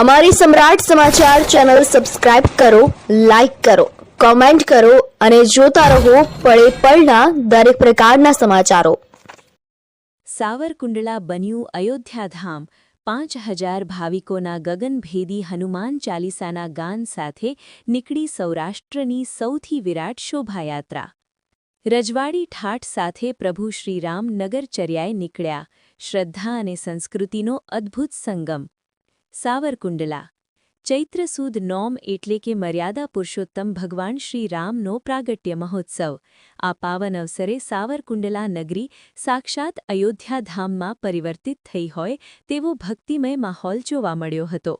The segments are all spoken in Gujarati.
અમારી સમ્રાટ સમાચાર ચેનલ સબસ્ક્રાઇબ કરો, લાઇક કરો, કોમેન્ટ કરો અને જોતા રહો પળે પળના દરેક પ્રકારના સમાચારો। સાવરકુંડલા બન્યું અયોધ્યાધામ। 5000 ભાવિકોના ગગનભેદી હનુમાન ચાલીસાના ગાન સાથે નીકળી સૌરાષ્ટ્રની સૌથી વિરાટ શોભાયાત્રા। રજવાડી ઠાઠ સાથે પ્રભુ શ્રીરામ નગરચર્યાએ નીકળ્યા। શ્રદ્ધા અને સંસ્કૃતિનો અદ્ભુત સંગમ। સાવરકુંડલા ચૈત્ર સુદ નોમ એટલે કે મર્યાદા પુરુષોત્તમ ભગવાન શ્રી રામનો પ્રાગટ્ય મહોત્સવ। આ પાવન અવસરે સાવરકુંડલા નગરી સાક્ષાત અયોધ્યાધામમાં પરિવર્તિત થઈ હોય તેવો ભક્તિમય માહોલ જોવા મળ્યો હતો।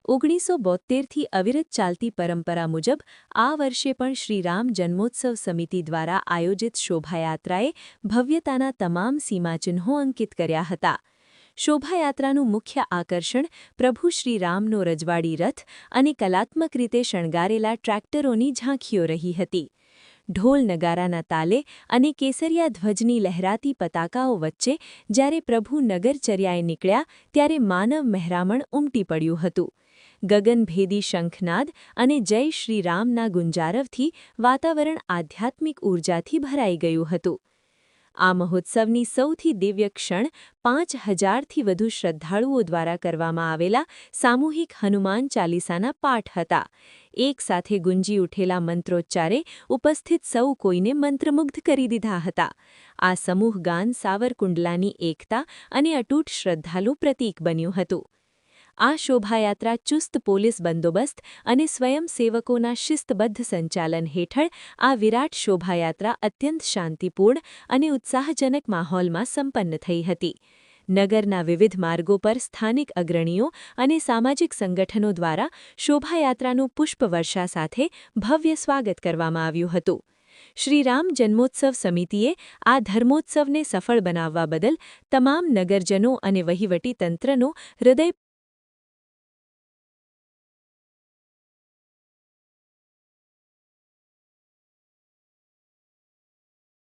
1972થી અવિરત ચાલતી પરંપરા મુજબ આ વર્ષે પણ શ્રીરામ જન્મોત્સવ સમિતિ દ્વારા આયોજિત શોભાયાત્રાએ ભવ્યતાના તમામ સીમાચિહ્નો અંકિત કર્યા હતા। શોભાયાત્રાનું મુખ્ય આકર્ષણ પ્રભુ શ્રીરામનો રજવાડી રથ અને કલાત્મક રીતે શણગારેલા ટ્રેક્ટરોની ઝાંખીઓ રહી હતી। ઢોલ નગારાના તાલે અને કેસરિયા ધ્વજની લહેરાતી પતાકાઓ વચ્ચે જ્યારે પ્રભુ નગરચર્યાએ નીકળ્યા ત્યારે માનવ મહેરામણ ઉમટી પડ્યું હતું। ગગનભેદી શંખનાદ અને જય શ્રીરામના ગુંજારવથી વાતાવરણ આધ્યાત્મિક ઊર્જાથી ભરાઈ ગયું હતું। આ મહોત્સવની સૌથી દિવ્ય ક્ષણ 5000થી વધુ શ્રદ્ધાળુઓ દ્વારા કરવામાં આવેલા સામૂહિક હનુમાન ચાલીસાના પાઠ હતા। એક સાથે ગુંજી ઉઠેલા મંત્રોચ્ચારે ઉપસ્થિત સૌ કોઈને મંત્રમુગ્ધ કરી દીધા હતા। આ સમૂહ ગાન સાવરકુંડલાની એકતા અને અતૂટ શ્રદ્ધાનું પ્રતીક બન્યું હતું। આ શોભાયાત્રા ચુસ્ત પોલીસ બંદોબસ્ત અને સ્વયંસેવકોના શિસ્તબદ્ધ સંચાલન હેઠળ આ વિરાટ શોભાયાત્રા અત્યંત શાંતિપૂર્ણ અને ઉત્સાહજનક માહોલમાં સંપન્ન થઈ હતી। નગરના વિવિધ માર્ગો પર સ્થાનિક અગ્રણીઓ અને સામાજિક સંગઠનો દ્વારા શોભાયાત્રાનું પુષ્પવર્ષા સાથે ભવ્ય સ્વાગત કરવામાં આવ્યું હતું। શ્રીરામ જન્મોત્સવ સમિતિએ આ ધર્મોત્સવને સફળ બનાવવા બદલ તમામ નગરજનો અને વહીવટી તંત્રનો